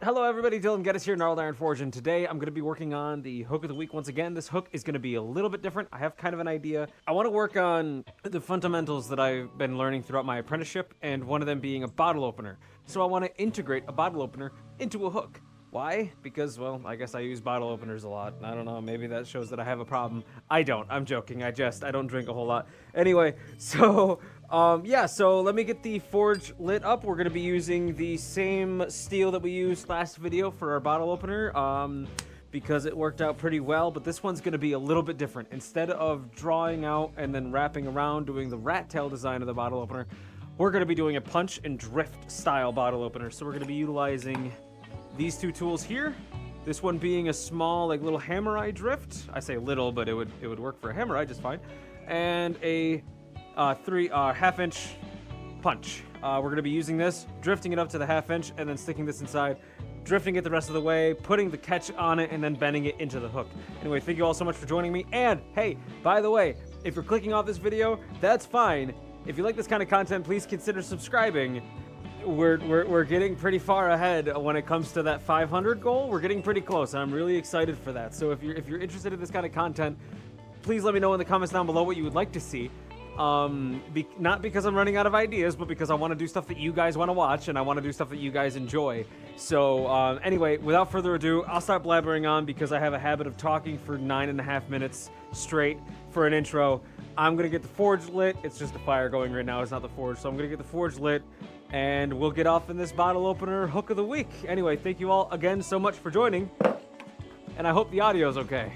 Hello everybody, Dylan Geddes here, Gnarled Iron Forge, and today I'm going to be working on the hook of the week once again. This hook is going to be a little bit different. I have kind of an idea. I want to work on the fundamentals that I've been learning throughout my apprenticeship, and one of them being a bottle opener. So I want to integrate a bottle opener into a hook. Why? Because, well, I guess I use bottle openers a lot. I don't know, maybe that shows that I have a problem. I don't. I'm joking. I don't drink a whole lot. Anyway, so, so let me get the forge lit up. We're going to be using the same steel that we used last video for our bottle opener, because it worked out pretty well, but this one's going to be a little bit different. Instead of drawing out and then wrapping around doing the rat tail design of the bottle opener, we're going to be doing a punch and drift style bottle opener. So we're going to be utilizing these two tools here. This one being a small, like, little hammer eye drift. I say little, but it would work for a hammer eye just fine. And a half-inch punch. We're going to be using this, drifting it up to the half-inch, and then sticking this inside, drifting it the rest of the way, putting the catch on it, and then bending it into the hook. Anyway, thank you all so much for joining me. And hey, by the way, if you're clicking off this video, that's fine. If you like this kind of content, please consider subscribing. We're getting pretty far ahead when it comes to that 500 goal. We're getting pretty close, and I'm really excited for that. So if you're interested in this kind of content, please let me know in the comments down below what you would like to see. Not because I'm running out of ideas, but because I want to do stuff that you guys want to watch, and I want to do stuff that you guys enjoy. So anyway, without further ado, I'll start blabbering on because I have a habit of talking for 9.5 minutes straight for an intro. I'm gonna get the forge lit. It's just a fire going right now. It's not the forge, so I'm gonna get the forge lit, and we'll get off in this bottle opener hook of the week. Anyway, thank you all again so much for joining, and I hope the audio's okay.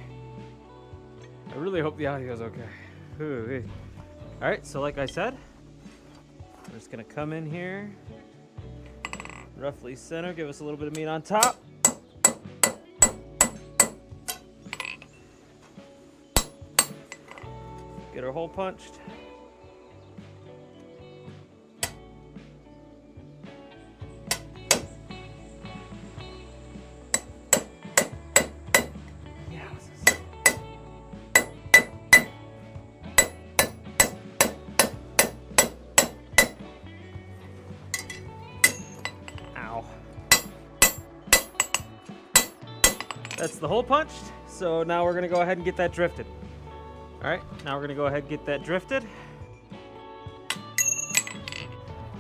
I really hope the audio's okay. Ooh-wee. All right, so like I said, I'm just gonna come in here, roughly center, give us a little bit of meat on top. Get our hole punched. That's the hole punched, so now we're gonna go ahead and get that drifted. All right, now we're gonna go ahead and get that drifted.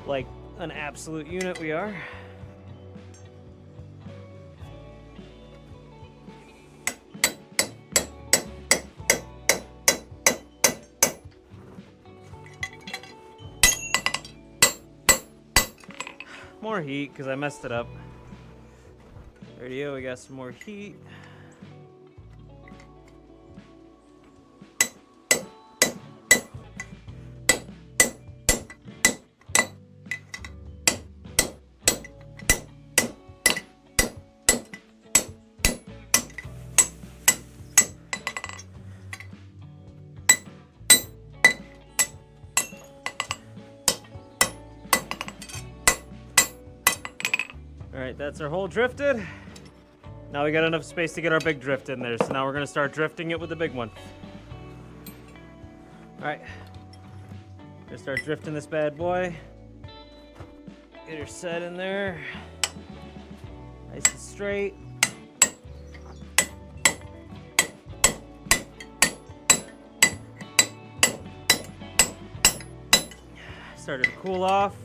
Like an absolute unit we are. More heat, because I messed it up. There you go, we got some more heat. All right, that's our hole drifted. Now we got enough space to get our big drift in there, so now we're gonna start drifting it with the big one. All right, gonna start drifting this bad boy. Get her set in there, nice and straight. Started to cool off.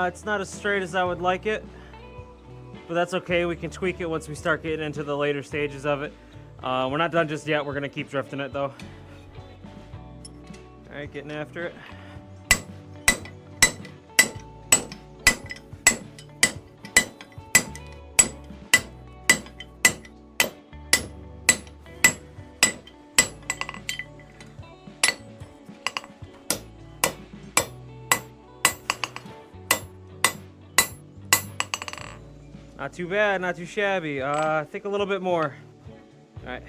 It's not as straight as I would like it, but that's okay. We can tweak it once we start getting into the later stages of it. We're not done just yet. We're gonna keep drifting it though. All right, getting after it. Not too bad, not too shabby. I think a little bit more. All right,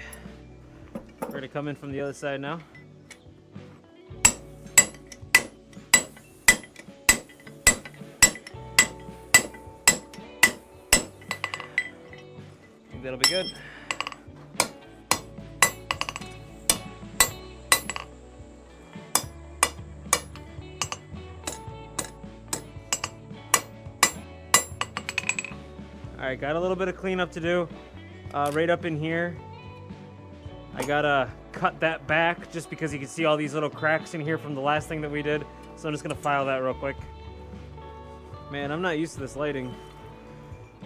we're gonna come in from the other side now. I think that'll be good. Alright, got a little bit of cleanup to do. Right up in here. I gotta cut that back just because you can see all these little cracks in here from the last thing that we did. So I'm just gonna file that real quick. Man, I'm not used to this lighting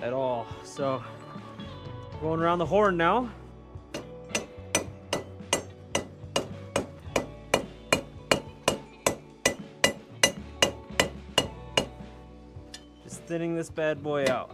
at all. So, going around the horn now. Just thinning this bad boy out.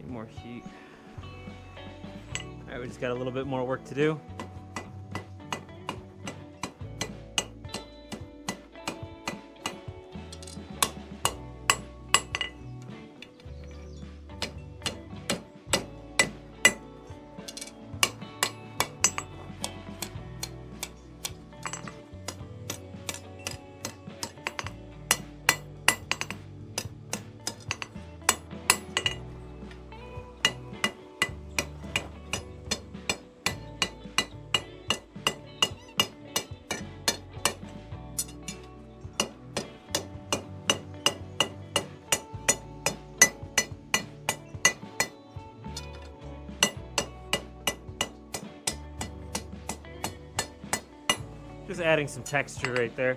More heat. Alright, we just got a little bit more work to do. Just adding some texture right there.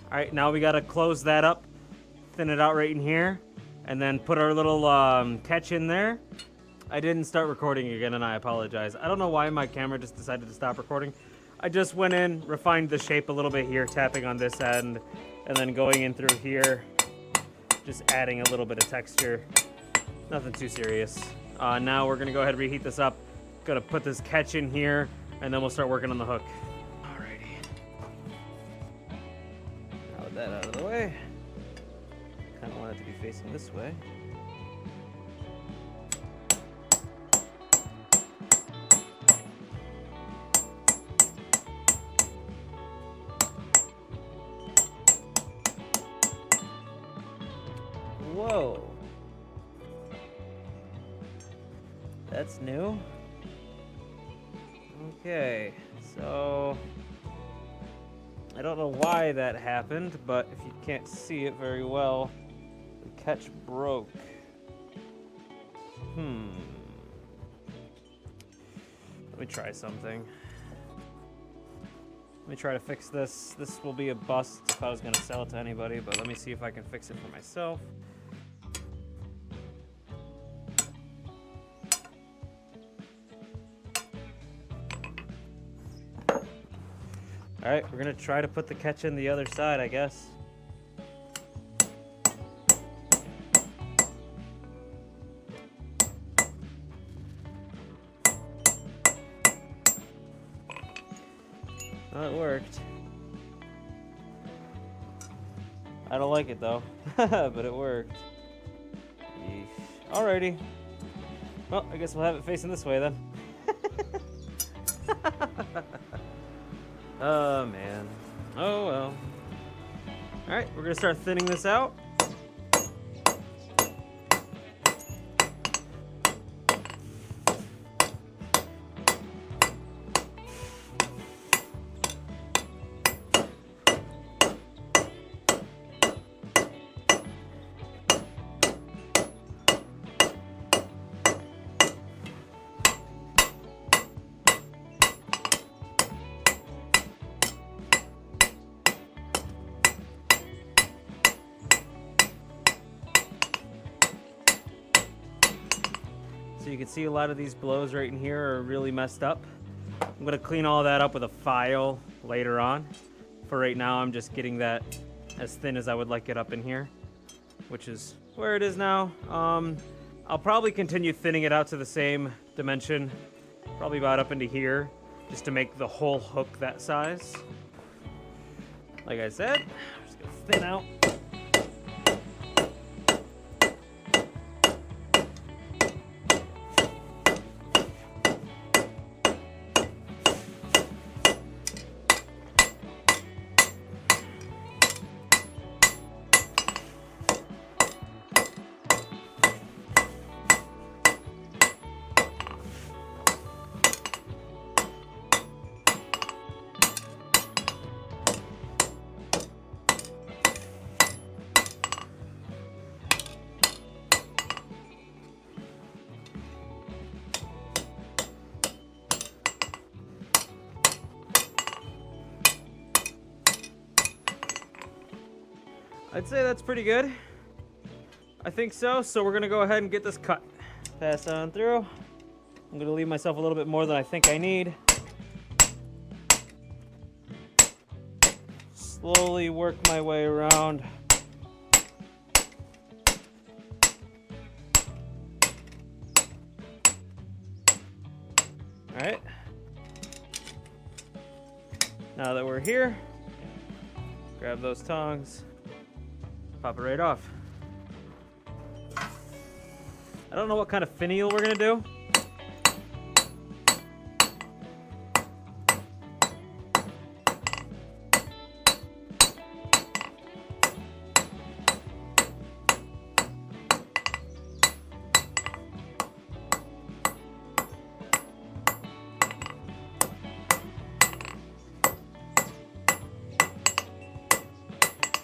Alright, now we gotta close that up, thin it out right in here, and then put our little catch in there. I didn't start recording again, and I apologize. I don't know why my camera just decided to stop recording. I just went in, refined the shape a little bit here, tapping on this end, and then going in through here, just adding a little bit of texture. Nothing too serious. Now we're gonna go ahead and reheat this up. Gonna put this catch in here, and then we'll start working on the hook. Alrighty. Now with that out of the way, kind of want it to be facing this way. Whoa. That's new. Okay, so I don't know why that happened, but if you can't see it very well, the catch broke. Let me try something. Let me try to fix this. This will be a bust if I was gonna sell it to anybody, but let me see if I can fix it for myself. Alright, we're gonna try to put the catch in the other side, I guess. Well, it worked. I don't like it though, but it worked. Yeesh. Alrighty. Well, I guess we'll have it facing this way then. Oh man. Oh well. Alright, we're gonna start thinning this out. So you can see a lot of these blows right in here are really messed up. I'm gonna clean all that up with a file later on. For right now, I'm just getting that as thin as I would like it up in here, which is where it is now. I'll probably continue thinning it out to the same dimension, probably about up into here, just to make the whole hook that size. Like I said, I'm just gonna thin out. I'd say that's pretty good. I think so, so we're gonna go ahead and get this cut. Pass on through. I'm gonna leave myself a little bit more than I think I need. Slowly work my way around. All right. Now that we're here, grab those tongs. Pop it right off. I don't know what kind of finial we're gonna do.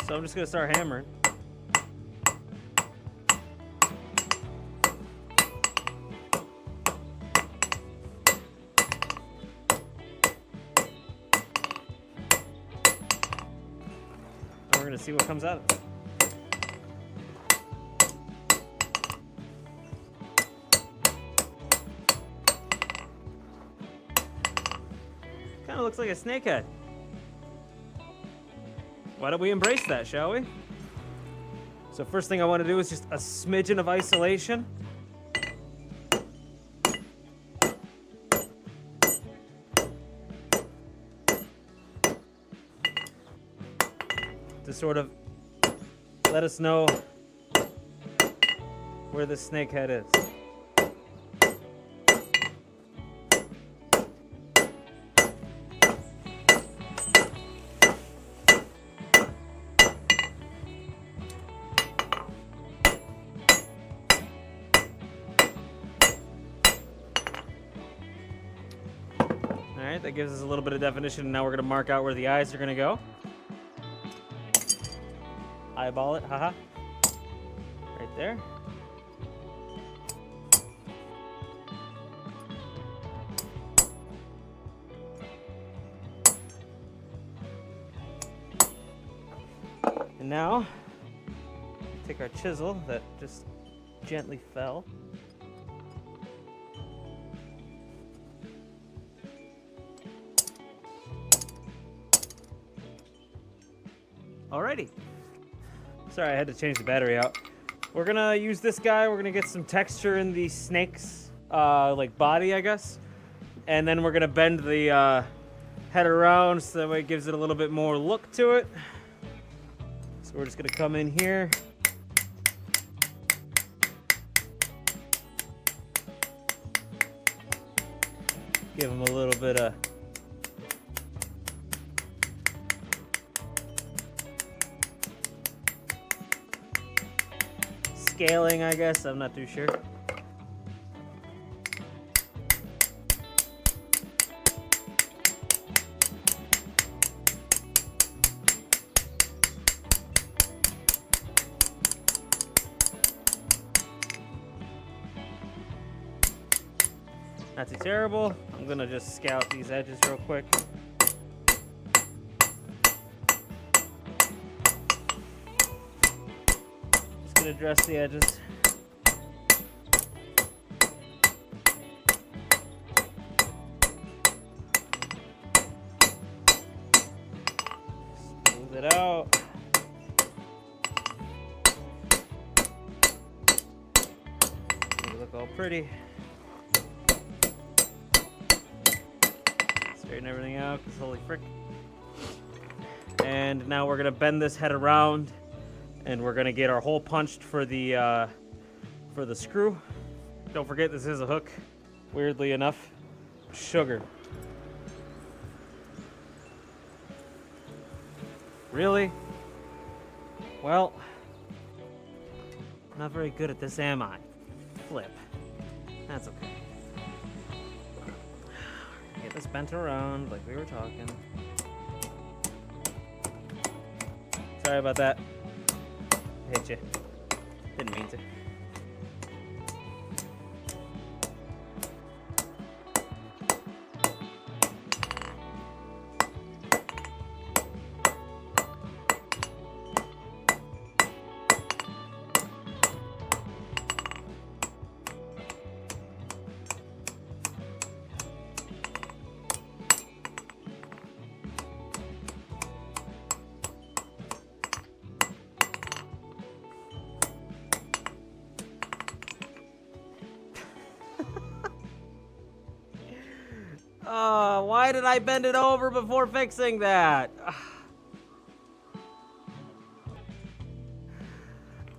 So I'm just gonna start hammering. We're gonna see what comes out of it. Kind of looks like a snake head. Why don't we embrace that, shall we? So first thing I want to do is just a smidgen of isolation. To sort of let us know where the snake head is. All right, that gives us a little bit of definition, and now we're gonna mark out where the eyes are gonna go. Eyeball it, haha. Right there. And now, take our chisel that just gently fell. Alrighty. Sorry, I had to change the battery out. We're gonna use this guy. We're gonna get some texture in the snake's like body, I guess. And then we're gonna bend the head around so that way it gives it a little bit more look to it. So we're just gonna come in here. Give him a little bit of scaling, I guess. I'm not too sure. Not too terrible. I'm gonna just scout these edges real quick. Just gonna dress the edges. Smooth it out. look all pretty. Straighten everything out, because holy frick. And now we're going to bend this head around, and we're going to get our hole punched for the screw. Don't forget, this is a hook. Weirdly enough, sugar. Really? Well, I'm not very good at this, am I? Flip. That's okay. Get this bent around like we were talking. Sorry about that. I hit you. Didn't mean to. Oh, why did I bend it over before fixing that?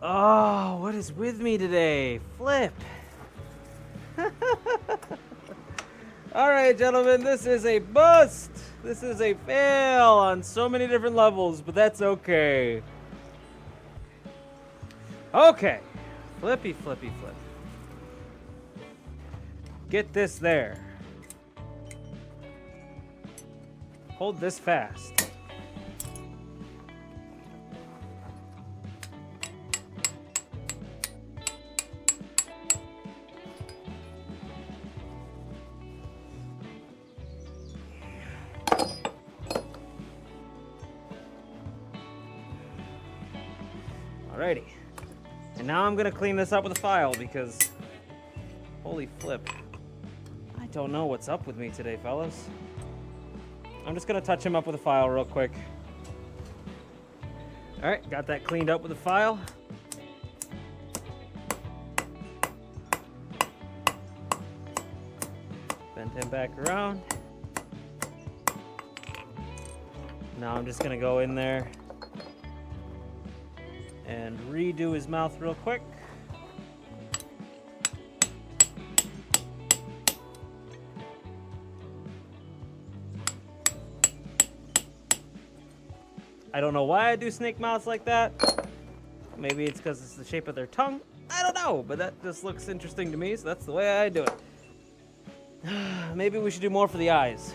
Oh, what is with me today? Flip. All right, gentlemen, this is a bust. This is a fail on so many different levels, but that's okay. Okay. Flippy, flippy, flip. Get this there. Hold this fast. Alrighty. And now I'm gonna clean this up with a file because holy flip. I don't know what's up with me today, fellas. I'm just gonna touch him up with a file real quick. All right, got that cleaned up with a file. Bend him back around. Now I'm just gonna go in there and redo his mouth real quick. I don't know why I do snake mouths like that. Maybe it's because it's the shape of their tongue. I don't know, but that just looks interesting to me, so that's the way I do it. Maybe we should do more for the eyes.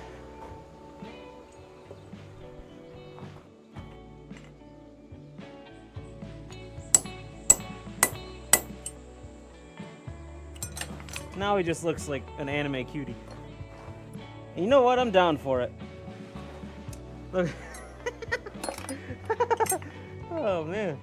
Now he just looks like an anime cutie. And you know what? I'm down for it. Look. Oh, man.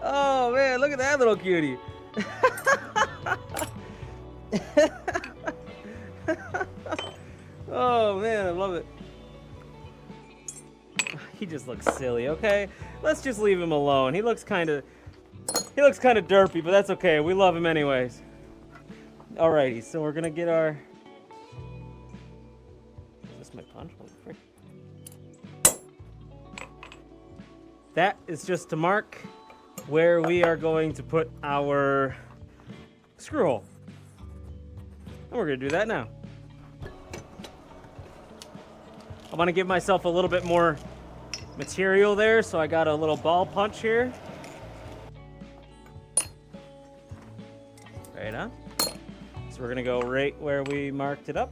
Oh, man, look at that little cutie. Oh, man, I love it. He just looks silly, okay? Let's just leave him alone. He looks kind of derpy, but that's okay. We love him anyways. Alrighty, so we're gonna get our... Is this my punch? Holy frick. That is just to mark where we are going to put our screw hole. And we're gonna do that now. I wanna give myself a little bit more material there, so I got a little ball punch here. Right on. So we're gonna go right where we marked it up.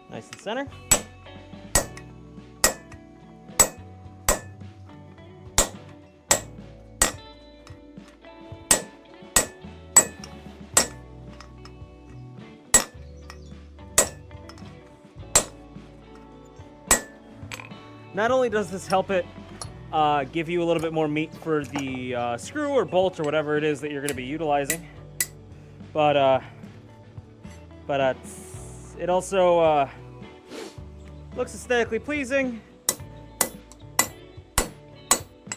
Nice and center. Not only does this help it give you a little bit more meat for the screw or bolt or whatever it is that you're going to be utilizing, but It also looks aesthetically pleasing.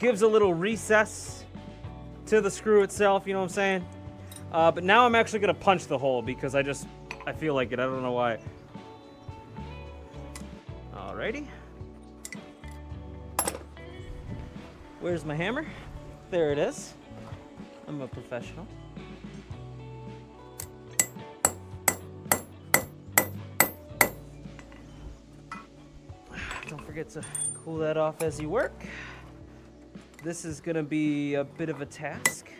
Gives a little recess to the screw itself, you know what I'm saying? But now I'm actually gonna punch the hole because I feel like it. I don't know why. Alrighty. Where's my hammer? There it is. I'm a professional. Don't forget to cool that off as you work. This is gonna be a bit of a task,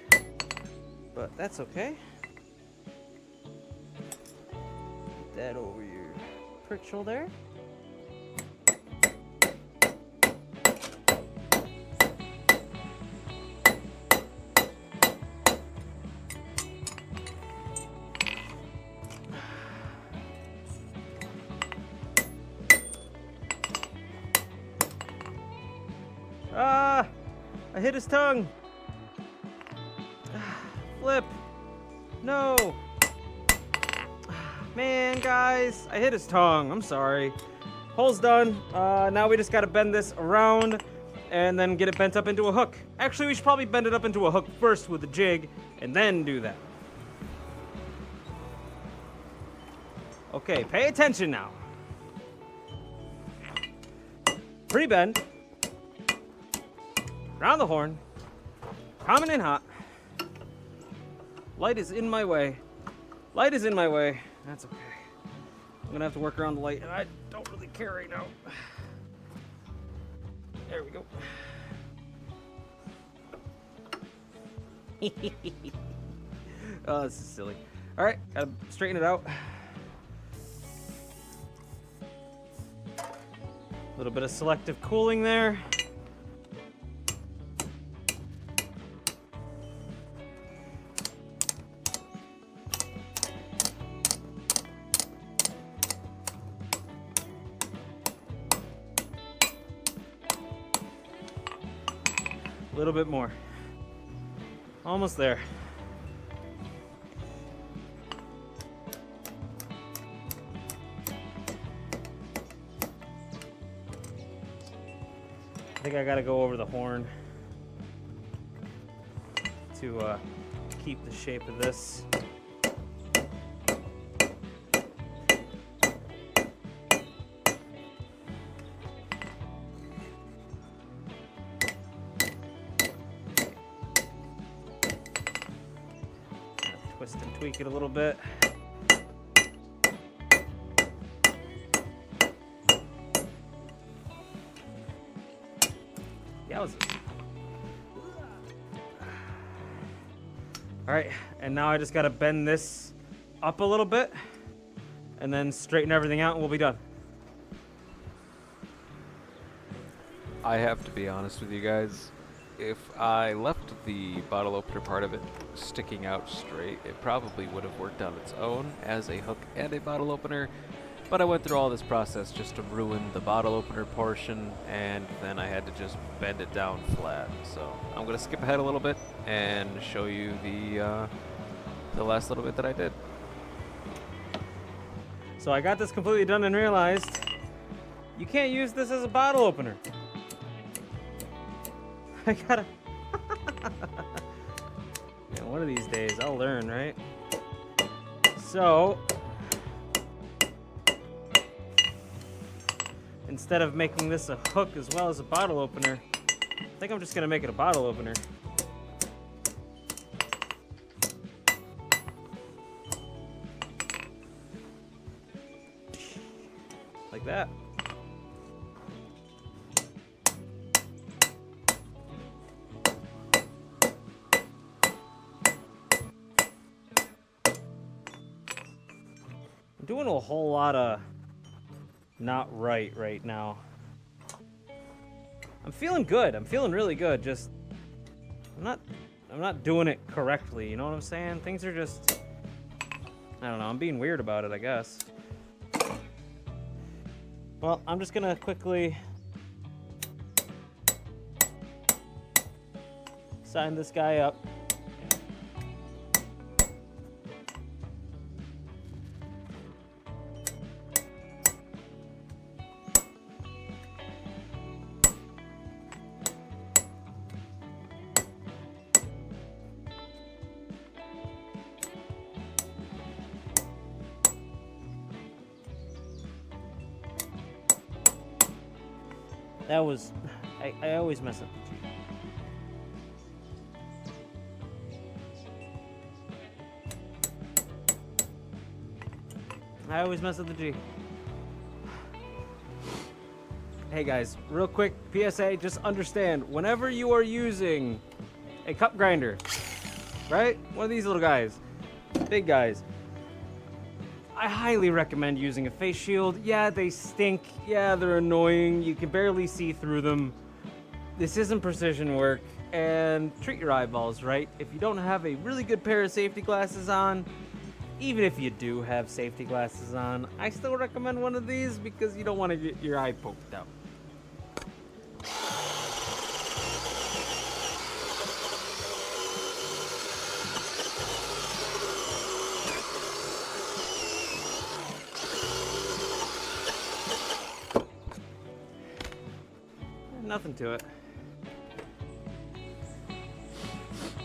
but that's okay. Put that over your pritchel there. Ah! I hit his tongue! Flip! No! Man, guys, I hit his tongue. I'm sorry. Hole's done. Now we just gotta bend this around and then get it bent up into a hook. Actually, we should probably bend it up into a hook first with the jig and then do that. Okay, pay attention now. Pre-bend. Round the horn. Coming in hot. Light is in my way. Light is in my way. That's okay. I'm gonna have to work around the light, and I don't really care right now. There we go. Oh, this is silly. All right, gotta straighten it out. A little bit of selective cooling there. A little bit more. Almost there. I think I gotta go over the horn to keep the shape of this. Twist and tweak it a little bit. Yowzers. All right, and now I just gotta bend this up a little bit and then straighten everything out and we'll be done. I have to be honest with you guys. If I left the bottle opener part of it sticking out straight, it probably would have worked on its own as a hook and a bottle opener, but I went through all this process just to ruin the bottle opener portion, and then I had to just bend it down flat. So I'm gonna skip ahead a little bit and show you the last little bit that I did. So I got this completely done and realized you can't use this as a bottle opener. I gotta... Yeah, one of these days I'll learn, right? So... instead of making this a hook as well as a bottle opener, I think I'm just gonna make it a bottle opener. Like that. I'm doing a whole lot of not right now. I'm feeling good. I'm feeling really good. Just I'm not doing it correctly, you know what I'm saying? Things are just, I don't know, I'm being weird about it, I guess. Well, I'm just gonna quickly sign this guy up. That was... I always mess up the G. I always mess up the G. Hey guys, real quick PSA, just understand, whenever you are using a cup grinder, right? One of these little guys, big guys, I highly recommend using a face shield. Yeah, they stink. Yeah, they're annoying. You can barely see through them. This isn't precision work, and treat your eyeballs, right? If you don't have a really good pair of safety glasses on, even if you do have safety glasses on, I still recommend one of these because you don't want to get your eye poked out. Nothing to it.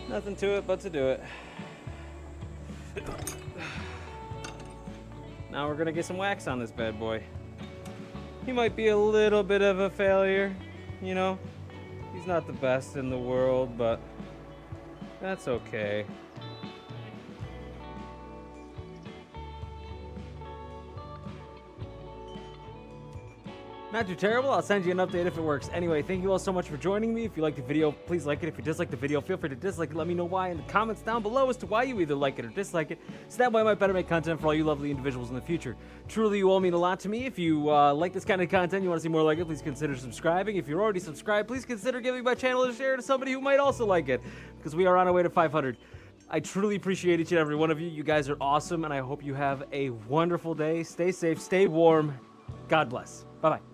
Nothing to it but to do it. Now we're gonna get some wax on this bad boy. He might be a little bit of a failure, you know? He's not the best in the world, but that's okay. Not too terrible. I'll send you an update if it works. Anyway, thank you all so much for joining me. If you liked the video, please like it. If you dislike the video, feel free to dislike it. Let me know why in the comments down below as to why you either like it or dislike it. So that way I might better make content for all you lovely individuals in the future. Truly, you all mean a lot to me. If you like this kind of content, you want to see more like it, please consider subscribing. If you're already subscribed, please consider giving my channel a share to somebody who might also like it, because we are on our way to 500. I truly appreciate each and every one of you. You guys are awesome, and I hope you have a wonderful day. Stay safe, stay warm. God bless. Bye-bye.